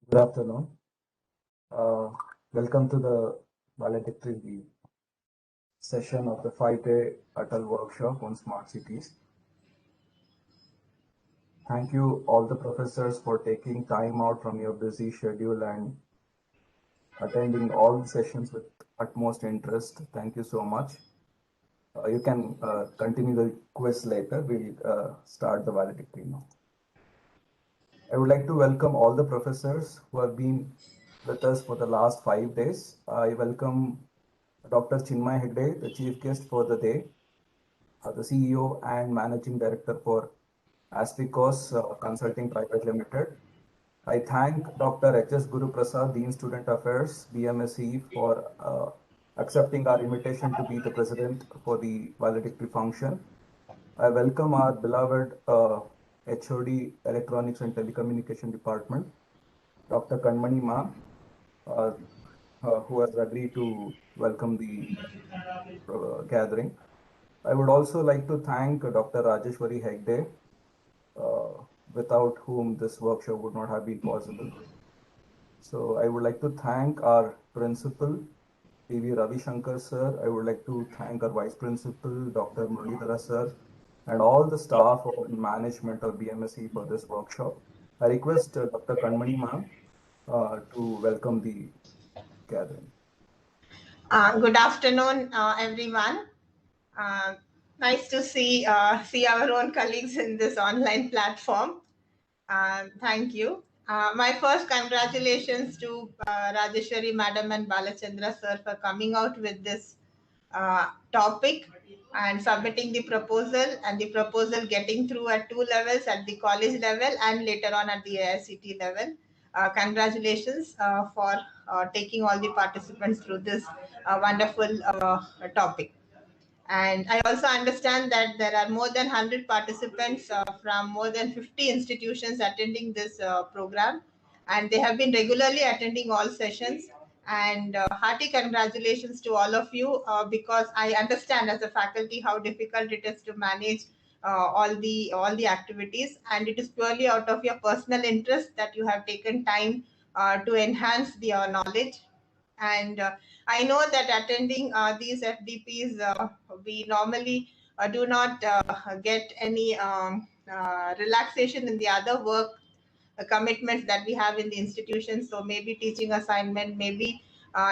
Good afternoon. Uh, Welcome to the valedictory session of the 5-day Atal workshop on smart cities. Thank you all the professors for taking time out from your busy schedule and attending all the sessions with utmost interest. Thank you so much. You can continue the quiz later. We'll start the valedictory now. I would like to welcome all the professors who have been with us for the last 5 days. I welcome Dr. Chinmay Hegde, the chief guest for the day, the CEO and managing director for Astricos Consulting Private Limited. I thank Dr. H.S. Guru Prasad, Dean Student Affairs, BMSE, for accepting our invitation to be the president for the valedictory function. I welcome our beloved HOD Electronics and Telecommunication Department, Dr. Kanmani Ma, uh, who has agreed to welcome the gathering. I would also like to thank Dr. Rajeshwari Hegde, without whom this workshop would not have been possible. So I would like to thank our principal, P.V. Ravi Shankar sir. I would like to thank our vice principal, Dr. Muralidhara sir, and all the staff of management of BMSE for this workshop. I request Dr. Kanmani ma'am to welcome the gathering. Good afternoon, everyone. Uh, nice to see our own colleagues in this online platform. Thank you. My first congratulations to Rajeshwari Madam and Balachandra sir for coming out with this topic and submitting the proposal, and the proposal getting through at two levels, at the college level and later on at the AICT level. Congratulations for taking all the participants through this wonderful topic. And I also understand that there are more than 100 participants from more than 50 institutions attending this program, and they have been regularly attending all sessions. And hearty congratulations to all of you, because I understand as a faculty how difficult it is to manage all the activities, and it is purely out of your personal interest that you have taken time to enhance your knowledge. And I know that attending these FDPs, we normally do not get any relaxation in the other work commitments that we have in the institution. So maybe teaching assignment, maybe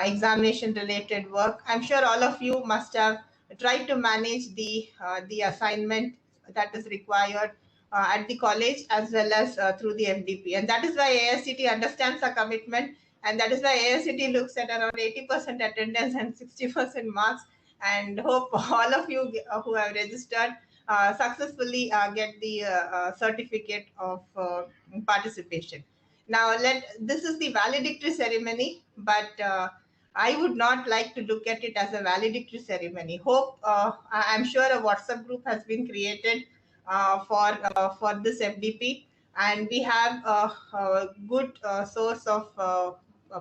examination related work. I'm sure all of you must have tried to manage the assignment that is required at the college as well as through the FDP. And that is why ASCT understands the commitment, and that is why ASCT looks at around 80% attendance and 60% marks, and hope all of you who have registered successfully get the certificate of participation. Now, this is the valedictory ceremony, but I would not like to look at it as a valedictory ceremony. Hope I'm sure a WhatsApp group has been created for this FDP, and we have a good source of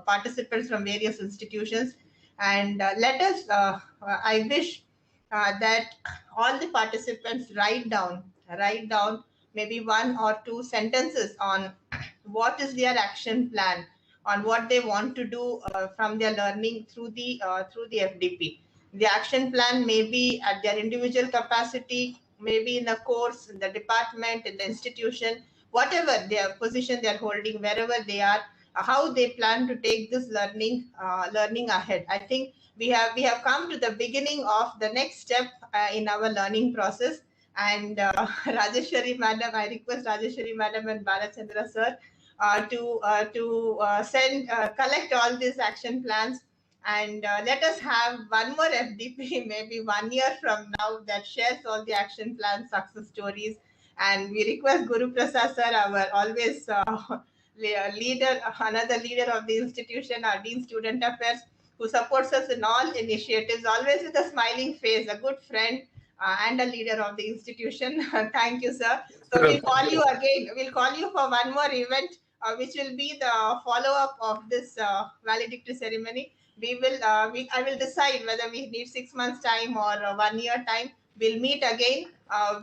participants from various institutions. And let us. I wish that all the participants write down maybe one or two sentences on what is their action plan, on what they want to do from their learning through the FDP. The action plan may be at their individual capacity, maybe in a course, in the department, in the institution, whatever their position they are holding, wherever they are, how they plan to take this learning ahead. I think we have come to the beginning of the next step in our learning process. And Rajeshwari Madam, I request Rajeshwari Madam and Balachandra sir to send collect all these action plans, and let us have one more FDP maybe 1 year from now that shares all the action plans, success stories. And we request Guru Prasad sir, our always leader, another leader of the institution, our Dean Student Affairs, who supports us in all initiatives, always with a smiling face, a good friend, and a leader of the institution. Thank you, sir. So we'll call you again. We'll call you for one more event, which will be the follow-up of this valedictory ceremony. I will decide whether we need 6 months time or 1 year time. We'll meet again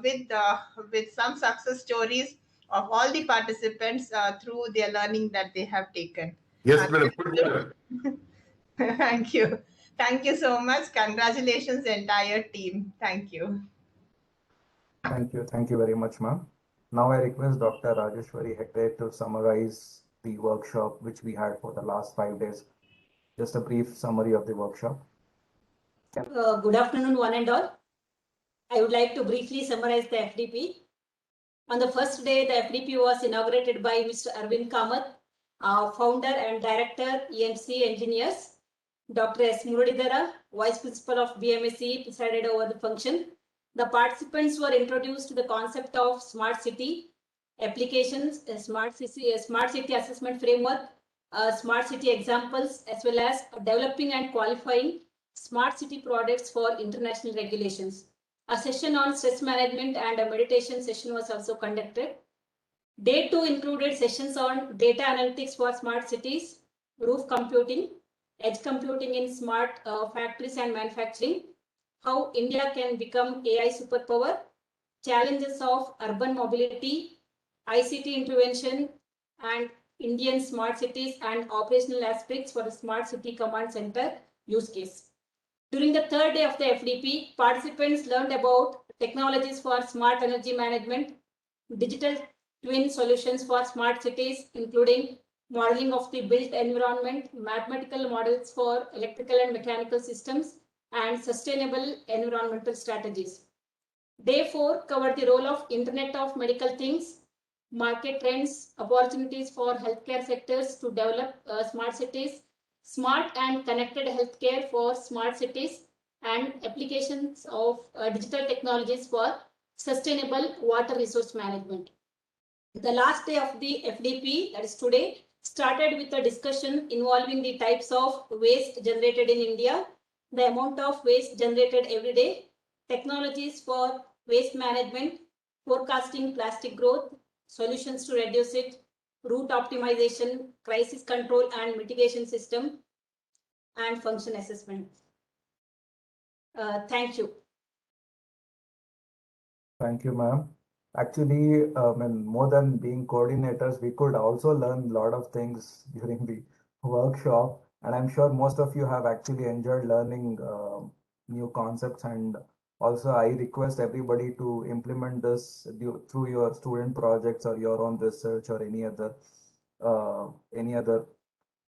with some success stories of all the participants through their learning that they have taken. Yes, madam. Good work. Thank you. Thank you so much. Congratulations, entire team. Thank you. Thank you. Thank you very much, ma'am. Now I request Dr. Rajeshwari Hegde to summarize the workshop which we had for the last 5 days. Just a brief summary of the workshop. Good afternoon, one and all. I would like to briefly summarize the FDP. On the first day, the FDP was inaugurated by Mr. Arvind Kamath, founder and director, EMC Engineers. Dr. S. Muralidhara, Vice Principal of BMSC, presided over the function. The participants were introduced to the concept of smart city applications, a smart city assessment framework, smart city examples, as well as developing and qualifying smart city products for international regulations. A session on stress management and a meditation session was also conducted. Day 2 included sessions on data analytics for smart cities, roof computing, edge computing in smart factories and manufacturing, how India can become AI superpower, challenges of urban mobility, ICT intervention, and Indian smart cities and operational aspects for the Smart City Command Center use case. During the third day of the FDP, participants learned about technologies for smart energy management, digital twin solutions for smart cities, including modeling of the built environment, mathematical models for electrical and mechanical systems, and sustainable environmental strategies. Day 4 covered the role of Internet of Medical Things, market trends, opportunities for healthcare sectors to develop smart cities, smart and connected healthcare for smart cities, and applications of digital technologies for sustainable water resource management. The last day of the FDP, that is today, started with a discussion involving the types of waste generated in India, the amount of waste generated every day, technologies for waste management, forecasting plastic growth, solutions to reduce it, route optimization, crisis control and mitigation system, and function assessment. Thank you. Thank you, ma'am. Actually, more than being coordinators, we could also learn a lot of things during the workshop. And I'm sure most of you have actually enjoyed learning new concepts. And also, I request everybody to implement this through your student projects or your own research or any other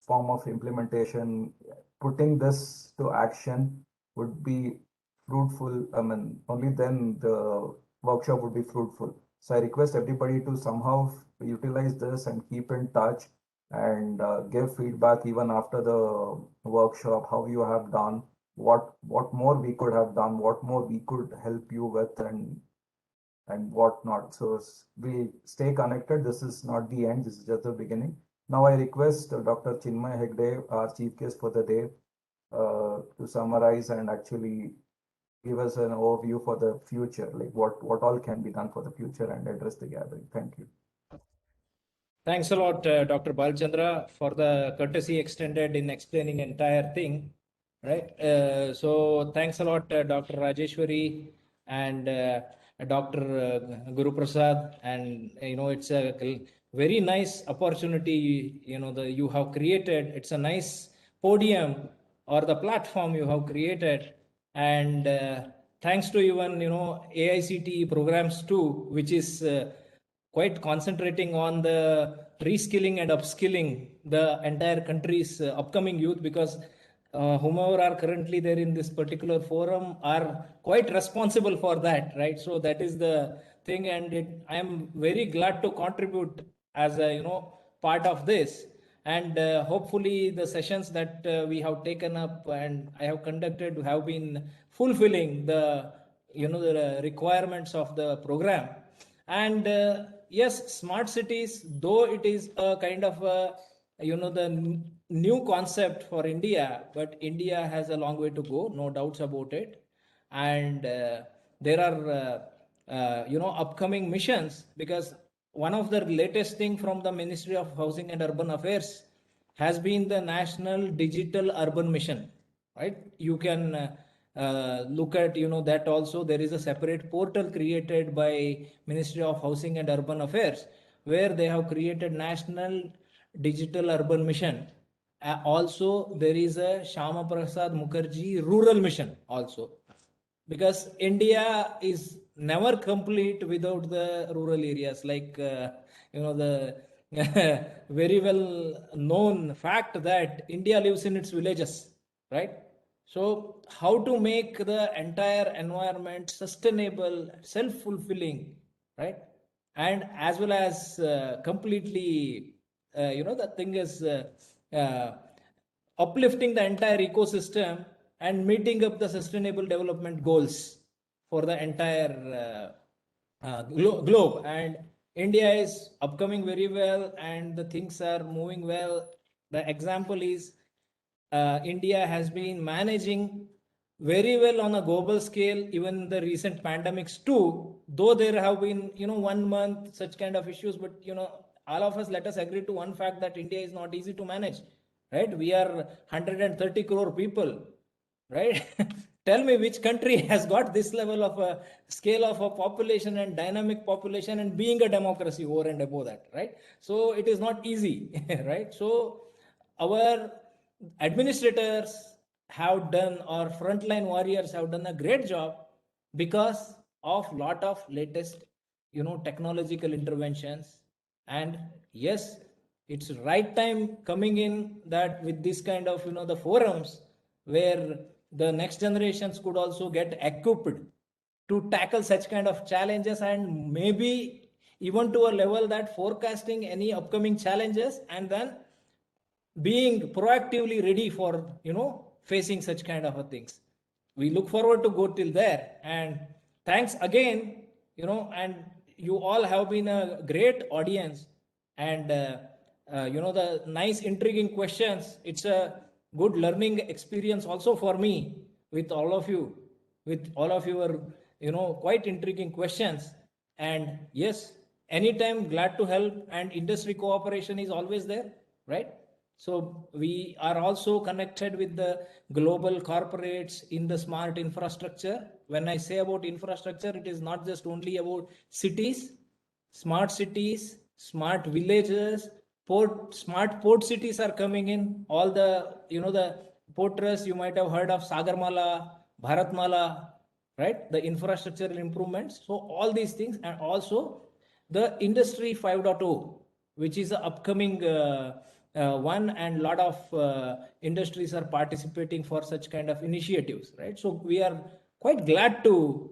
form of implementation. Putting this to action would be fruitful. Only then the workshop would be fruitful. So I request everybody to somehow utilize this and keep in touch and give feedback even after the workshop, how you have done, what more we could have done, what more we could help you with, and what not. So we stay connected. This is not the end. This is just the beginning. Now I request Dr. Chinmay Hegde, our chief guest for the day, to summarize and actually give us an overview for the future, like what all can be done for the future and address the gathering. Thank you. Thanks a lot, Dr. Balchandra, for the courtesy extended in explaining entire thing. Right. So thanks a lot, Dr. Rajeshwari and Dr. Guru Prasad. And it's a very nice opportunity. You have created. It's a nice podium or the platform you have created. And thanks to even AICTE programs too, which is quite concentrating on the reskilling and upskilling the entire country's upcoming youth, because whomever are currently there in this particular forum are quite responsible for that, right? So that is the thing, and I am very glad to contribute as a part of this. And hopefully the sessions that we have taken up and I have conducted have been fulfilling the the requirements of the program. And yes, smart cities, though it is a kind of a, the new concept for India, but India has a long way to go, no doubts about it. And there are upcoming missions, because one of the latest thing from the Ministry of Housing and Urban Affairs has been the National Digital Urban Mission, right? You can look at that also. There is a separate portal created by Ministry of Housing and Urban Affairs, where they have created National Digital Urban Mission. Also, there is a Shama Prasad Mukherjee Rural Mission also, because India is never complete without the rural areas. Like the very well known fact that India lives in its villages, right? So how to make the entire environment sustainable, self-fulfilling, right? And as well as completely, the thing is uplifting the entire ecosystem and meeting up the sustainable development goals for the entire globe. And India is upcoming very well, and the things are moving well. The example is India has been managing very well on a global scale, even the recent pandemics too, though there have been, 1 month such kind of issues, but, all of us, let us agree to one fact that India is not easy to manage, right? We are 130 crore people, right? Tell me which country has got this level of a scale of a population and dynamic population and being a democracy over and above that, right? So it is not easy, right? So our administrators have done, or frontline warriors have done a great job because of lot of latest, technological interventions. And yes, it's right time coming in that with this kind of, the forums where the next generations could also get equipped to tackle such kind of challenges, and maybe even to a level that forecasting any upcoming challenges and then being proactively ready for facing such kind of things. We look forward to go till there. And thanks again, and you all have been a great audience. And the nice intriguing questions, it's a good learning experience also for me with all of you, with all of your quite intriguing questions. And yes, anytime glad to help, and industry cooperation is always there, right? So we are also connected with the global corporates in the smart infrastructure. When I say about infrastructure, it is not just only about cities, smart villages, smart port cities are coming in. All the, the port trust, you might have heard of Sagarmala, Bharatmala, right? The infrastructural improvements. So all these things, and also the Industry 5.0, which is the upcoming one, and lot of industries are participating for such kind of initiatives, right? So we are quite glad to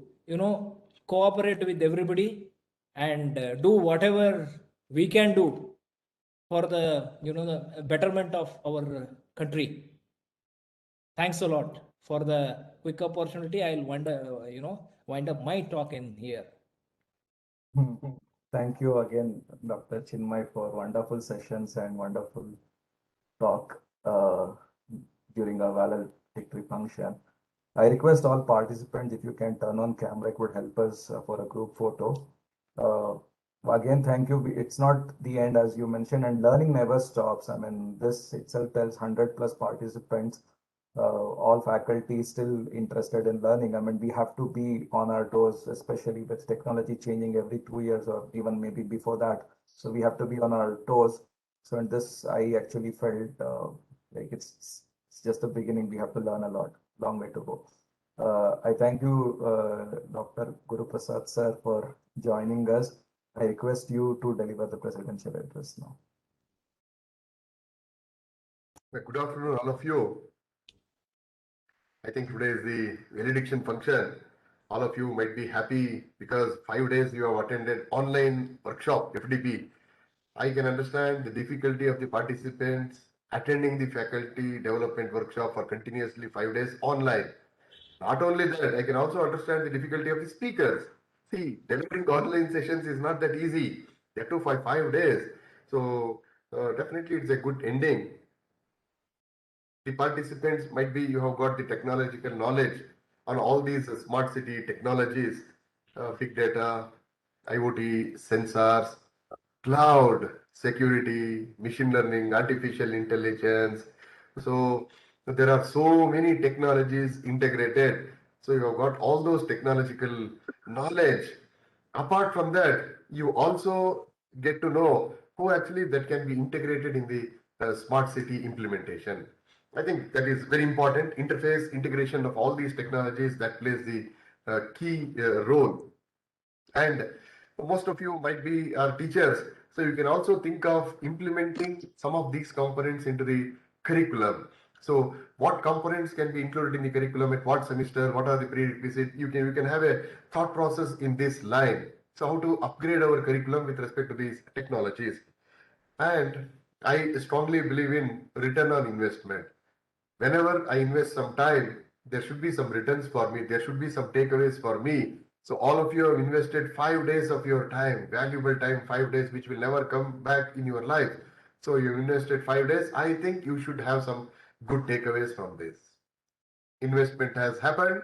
cooperate with everybody and do whatever we can do for the the betterment of our country. Thanks a lot for the quick opportunity. I'll wind up my talk in here. Thank you again, Dr. Chinmay, for wonderful sessions and wonderful talk during our valedictory function. I request all participants, if you can turn on camera, it would help us for a group photo. Again, thank you. It's not the end, as you mentioned, and learning never stops. I mean, this itself tells 100+ participants, all faculty still interested in learning. I mean, we have to be on our toes, especially with technology changing every 2 years or even maybe before that. So we have to be on our toes. So in this, I actually felt like it's just the beginning. We have to learn a lot, long way to go. I thank you, Dr. Guru Prasad sir, for joining us. I request you to deliver the presidential address now. Good afternoon, all of you. I think today is the valediction function. All of you might be happy because 5 days you have attended online workshop, FDP. I can understand the difficulty of the participants attending the faculty development workshop for continuously 5 days online. Not only that, I can also understand the difficulty of the speakers. See, delivering online sessions is not that easy. That too for 5 days. So definitely it's a good ending. The participants might be, you have got the technological knowledge on all these smart city technologies, big data, IoT, sensors, cloud, security, machine learning, artificial intelligence. So there are so many technologies integrated. So you have got all those technological knowledge. Apart from that, you also get to know who actually that can be integrated in the smart city implementation. I think that is very important. Interface integration of all these technologies that plays the key role. And most of you might be teachers, so you can also think of implementing some of these components into the curriculum. So what components can be included in the curriculum at what semester, what are the prerequisites? You can have a thought process in this line. So how to upgrade our curriculum with respect to these technologies. And I strongly believe in return on investment. Whenever I invest some time, there should be some returns for me. There should be some takeaways for me. So all of you have invested 5 days of your time, valuable time, 5 days, which will never come back in your life. So you invested 5 days. I think you should have some good takeaways from this. Investment has happened.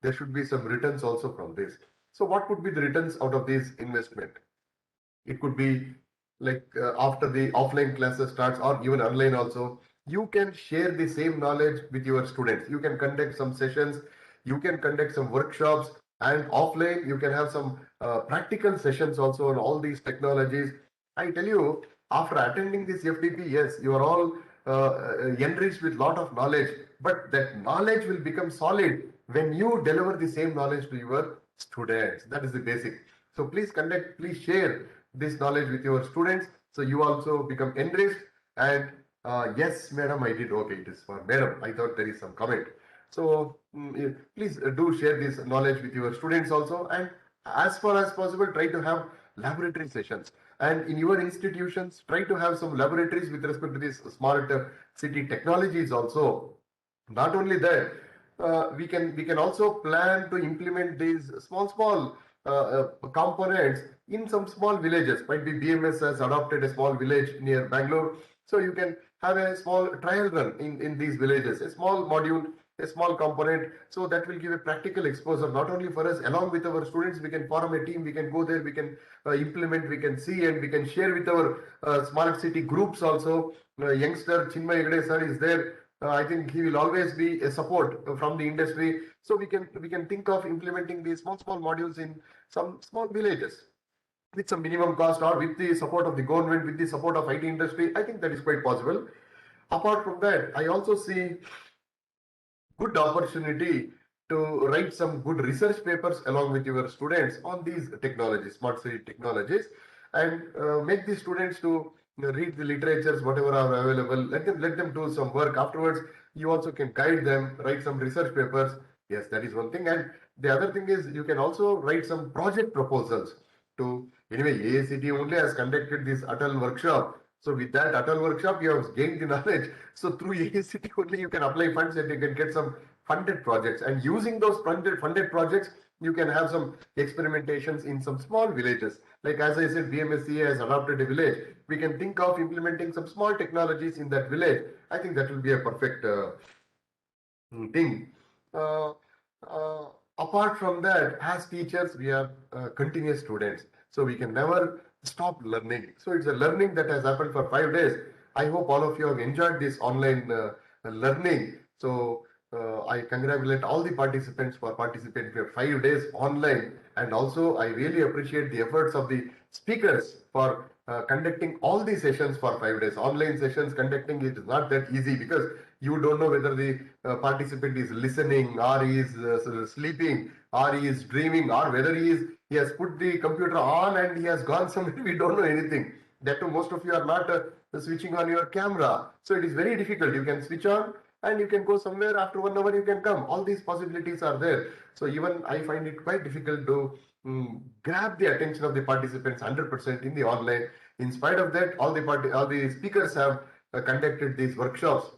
There should be some returns also from this. So what could be the returns out of this investment? It could be like after the offline classes starts or even online also, you can share the same knowledge with your students. You can conduct some sessions, you can conduct some workshops, and offline you can have some practical sessions also on all these technologies. I tell you, after attending this FDP, yes, you are all enriched with lot of knowledge, but that knowledge will become solid when you deliver the same knowledge to your students. That is the basic. So please share this knowledge with your students, so you also become enriched. And yes, madam, I did. Okay, it is for madam. I thought there is some comment. So please do share this knowledge with your students also, and as far as possible, try to have laboratory sessions. And in your institutions, try to have some laboratories with respect to these smart city technologies also. Not only that, we can also plan to implement these small components in some small villages. Might be BMS has adopted a small village near Bangalore, so you can have a small trial run in these villages, a small module, a small component. So that will give a practical exposure not only for us, along with our students. We can form a team, we can go there, we can implement, we can see, and we can share with our smart city groups also. Youngster Chinmay Hegde sir is there. I think he will always be a support from the industry. So we can think of implementing these small modules in some small villages with some minimum cost, or with the support of the government, with the support of IT industry. I think that is quite possible. Apart from that, I also see good opportunity to write some good research papers along with your students on these technologies, smart city technologies, and make the students to read the literatures, whatever are available. Let them do some work afterwards. You also can guide them, write some research papers. Yes, that is one thing. And the other thing is, you can also write some project proposals to, anyway, AACT only has conducted this Atal workshop. So with that Atal workshop, you have gained the knowledge. So through AACT only you can apply funds and you can get some funded projects. And using those funded projects, you can have some experimentations in some small villages. Like as I said, BMSCA has adopted a village. We can think of implementing some small technologies in that village. I think that will be a perfect thing. Uh, uh, Apart from that, as teachers, we are continuous students, so we can never stop learning. So it's a learning that has happened for 5 days. I hope all of you have enjoyed this online learning. So I congratulate all the participants for participating for 5 days online, and also I really appreciate the efforts of the speakers for conducting all these sessions for 5 days. Online sessions conducting it is not that easy, because you don't know whether the participant is listening, or he is sleeping, or he is dreaming, or whether he has put the computer on and he has gone somewhere. We don't know anything. That too, most of you are not switching on your camera, so it is very difficult. You can switch on and you can go somewhere. After 1 hour you can come. All these possibilities are there. So even I find it quite difficult to grab the attention of the participants 100% in the online. In spite of that, all the speakers have conducted these workshops.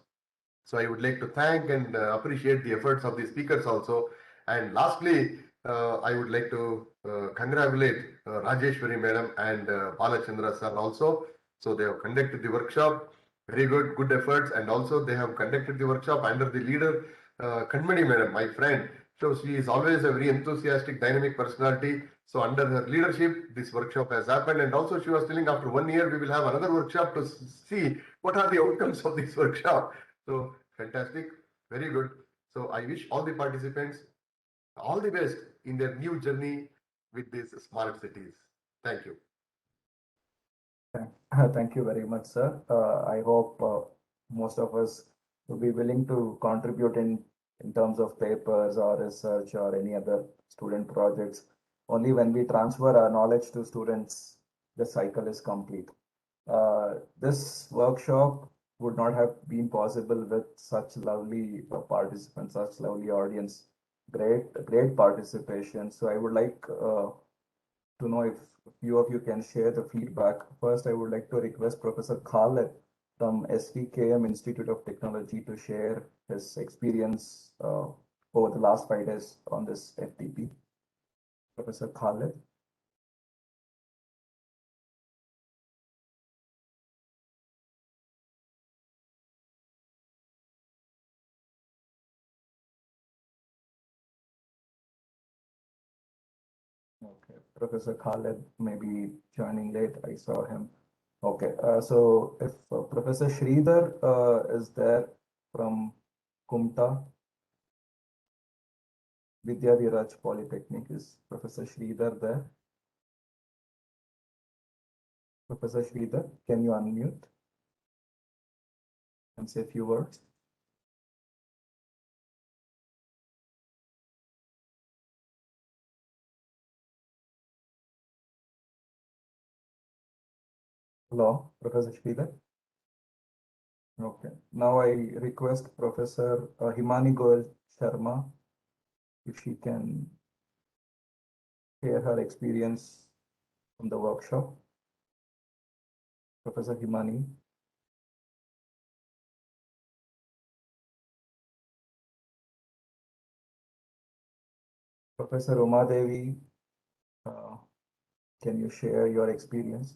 So I would like to thank and appreciate the efforts of the speakers also. And lastly, I would like to congratulate Rajeshwari madam and Balachandra sir also. So they have conducted the workshop. Very good efforts. And also they have conducted the workshop under the leader, Kanmani madam, my friend. So she is always a very enthusiastic, dynamic personality. So under her leadership, this workshop has happened. And also she was telling, after 1 year, we will have another workshop to see what are the outcomes of this workshop. So fantastic, very good. So I wish all the participants all the best in their new journey with these smart cities. Thank you. Thank you very much, sir. I hope most of us will be willing to contribute in terms of papers or research or any other student projects. Only when we transfer our knowledge to students, the cycle is complete. This workshop would not have been possible with such lovely participants, such lovely audience. Great participation. So I would like to know if a few of you can share the feedback. First, I would like to request Professor Khaled from SVKM Institute of Technology to share his experience over the last 5 days on this FTP. Professor Khaled. Okay, Professor Khaled may be joining late. I saw him. Okay, so if Professor Sridhar is there from Kumta, Vidyaviraj Polytechnic, is Professor Sridhar there? Professor Sridhar, can you unmute and say a few words? Hello, Professor Sridhar. Okay, now I request Professor Himani Goel Sharma if she can share her experience from the workshop. Professor Himani. Professor Uma Devi, can you share your experience?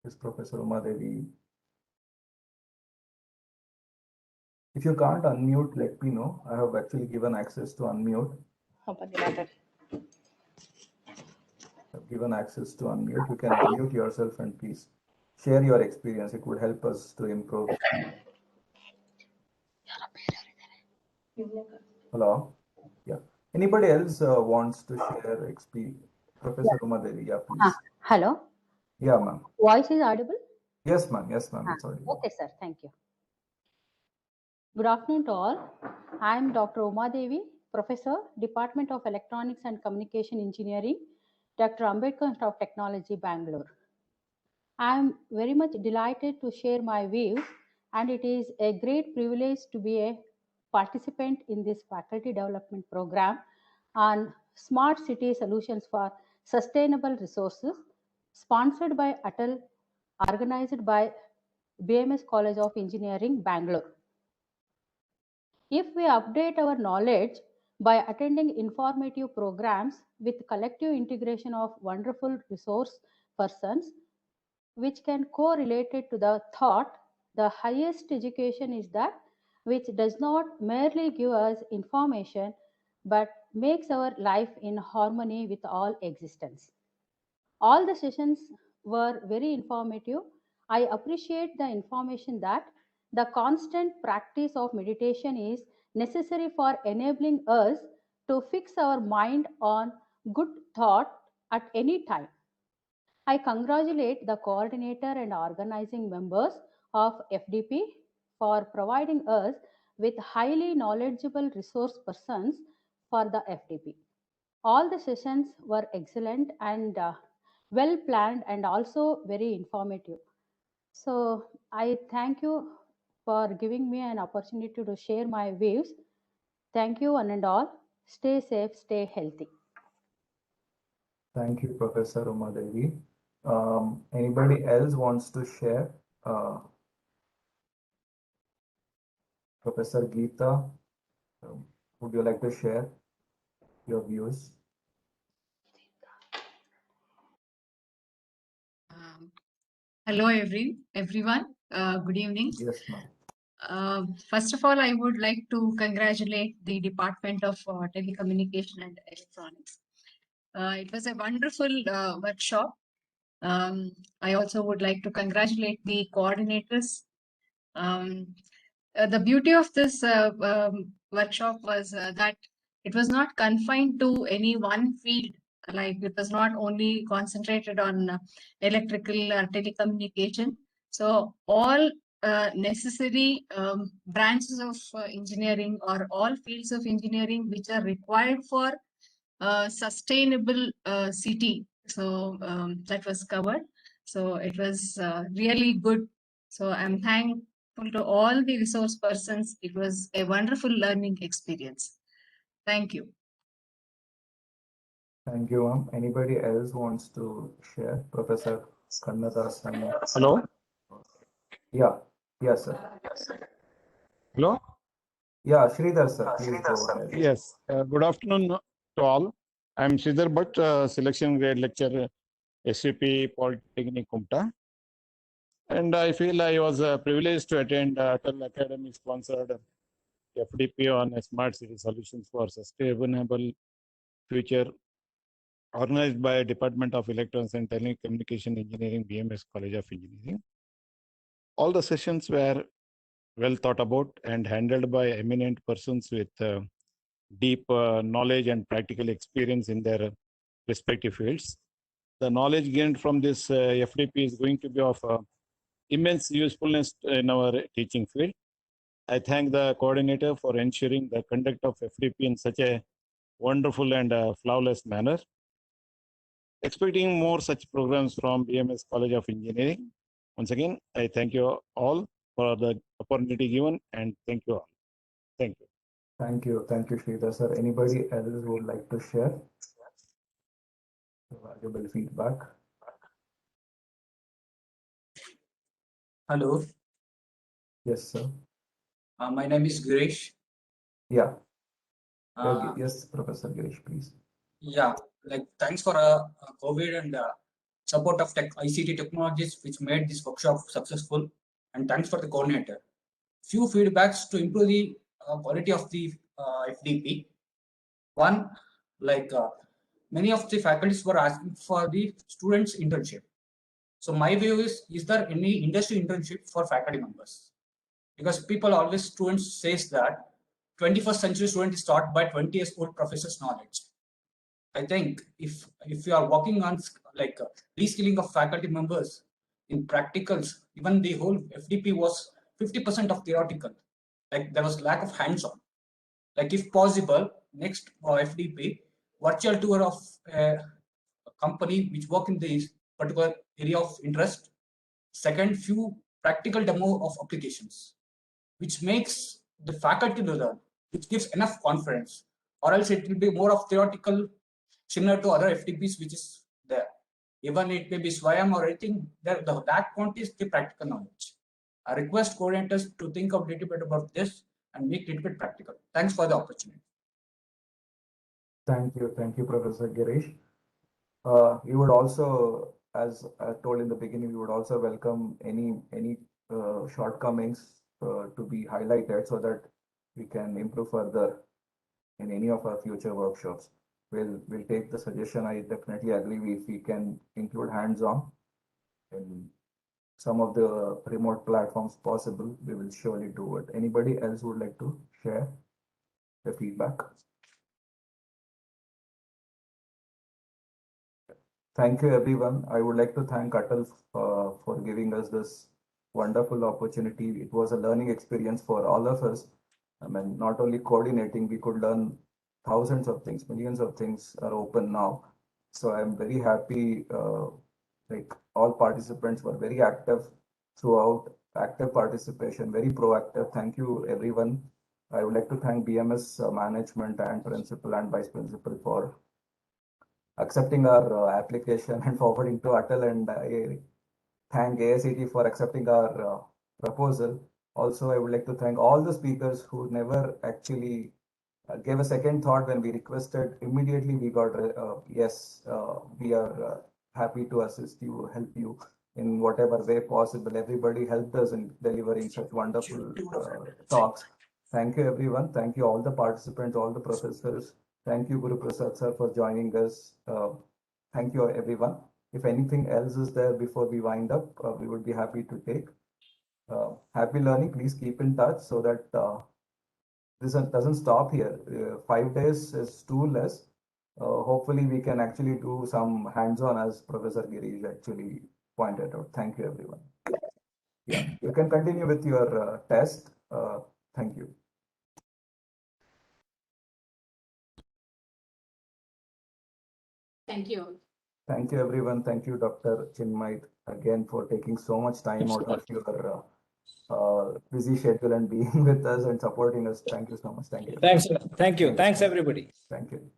Is Professor Uma Devi? If you can't unmute, let me know. I have actually given access to unmute. I've given access to unmute. You can unmute yourself and please share your experience. It would help us to improve. Hello. Yeah. Anybody else wants to share experience? Professor Uma Devi, yeah, please. Hello. Yeah, ma'am. Voice is audible? Yes, ma'am. Yes, ma'am. It's audible. Okay, sir. Thank you. Good afternoon to all. I am Dr. Uma Devi, Professor, Department of Electronics and Communication Engineering, Dr. Ambedkar Institute of Technology, Bangalore. I am very much delighted to share my views, and it is a great privilege to be a participant in this faculty development program on smart city solutions for sustainable resources, sponsored by Atal, organized by BMS College of Engineering, Bangalore. If we update our knowledge by attending informative programs with collective integration of wonderful resource persons, which can correlate it to the thought, the highest education is that which does not merely give us information, but makes our life in harmony with all existence. All the sessions were very informative. I appreciate the information that the constant practice of meditation is necessary for enabling us to fix our mind on good thought at any time. I congratulate the coordinator and organizing members of FDP for providing us with highly knowledgeable resource persons for the FDP. All the sessions were excellent and well planned and also very informative. So I thank you for giving me an opportunity to share my views. Thank you one and all. Stay safe, stay healthy. Thank you, Professor Uma Devi. Anybody else wants to share? Professor Geeta, would you like to share your views? Hello, everyone. Good evening. Yes, ma'am. First of all, I would like to congratulate the Department of Telecommunication and Electronics. It was a wonderful workshop. I also would like to congratulate the coordinators. The beauty of this workshop was that it was not confined to any one field Like it was not only concentrated on electrical or telecommunication. So all necessary branches of engineering or all fields of engineering which are required for sustainable city. So that was covered. So it was really good. So I'm thankful to all the resource persons. It was a wonderful learning experience. Thank you. Thank you, ma'am. Anybody else wants to share? Professor Kannadas and Hello. yeah, yes, sir. Hello. Yeah, Sridhar, sir, please go ahead. Yes. Good afternoon to all. I'm Sridhar Bhatt, selection grade lecturer, SVP Polytechnic Kumta. And I feel I was privileged to attend Atal Academy sponsored FDP on Smart City Solutions for Sustainable Future, organized by Department of Electronics and Telecommunication Engineering, BMS College of Engineering. All the sessions were well thought about and handled by eminent persons with deep knowledge and practical experience in their respective fields. The knowledge gained from this FDP is going to be of immense usefulness in our teaching field. I thank the coordinator for ensuring the conduct of FDP in such a wonderful and flawless manner. Expecting more such programs from BMS College of Engineering. Once again, I thank you all for the opportunity given, and thank you all. Thank you. Thank you, Sridhar, sir. Anybody else who would like to share valuable feedback? Hello, Yes, sir. my name is Girish. Yeah. Uh, Yes, Professor Girish, please. yeah, like thanks for COVID and support of ICT technologies which made this workshop successful, and thanks for the coordinator. Few feedbacks to improve the quality of the FDP. One, like many of the faculties were asking for the students internship. So my view is there any industry internship for faculty members? Because people always, students says that 21st century student is taught by 20 years old professor's knowledge. I think if you are working on like reskilling of faculty members in practicals, even the whole FDP was 50% of theoretical. Like there was lack of hands-on. Like if possible, next FDP virtual tour of a company which work in this particular area of interest. Second, few practical demo of applications, which makes the faculty to learn, which gives enough confidence, or else it will be more of theoretical, similar to other FTPs which is there. Even it may be SWAYAM or anything, the lack point is the practical knowledge. I request coordinators to think of a little bit about this and make it a little bit practical. Thanks for the opportunity. Thank you, Professor Girish. You would also, as I told in the beginning, we would also welcome any shortcomings to be highlighted so that we can improve further in any of our future workshops. We'll take the suggestion. I definitely agree. If we can include hands-on in some of the remote platforms possible, we will surely do it. Anybody else would like to share the feedback? Thank you, everyone. I would like to thank Atal for giving us this wonderful opportunity. It was a learning experience for all of us. I mean, not only coordinating, we could learn thousands of things, millions of things are open now. So I'm very happy, like all participants were very active throughout, active participation, very proactive. Thank you, everyone. I would like to thank BMS management and principal and vice principal for accepting our application and forwarding to Atal, and I thank AICT for accepting our proposal. Also, I would like to thank all the speakers who never actually gave a second thought when we requested. Immediately we got yes, we are happy to assist you, help you in whatever way possible. Everybody helped us in delivering such wonderful talks. Thank you, everyone. Thank you, all the participants, all the professors. Thank you, Guru Prasad sir, for joining us. Thank you, everyone. If anything else is there before we wind up, we would be happy to take. Happy learning. Please keep in touch so that this doesn't stop here. 5 days is too less. hopefully we can actually do some hands-on as Professor Girish actually pointed out. Thank you, everyone. Yeah, you can continue with your test. Thank you. Thank you. Thank you, everyone. Thank you, Dr. Chinmay, again for taking so much time out of your busy schedule and being with us and supporting us. Thank you so much. Thank you. Thanks. Thank you. Thanks, everybody. Thank you.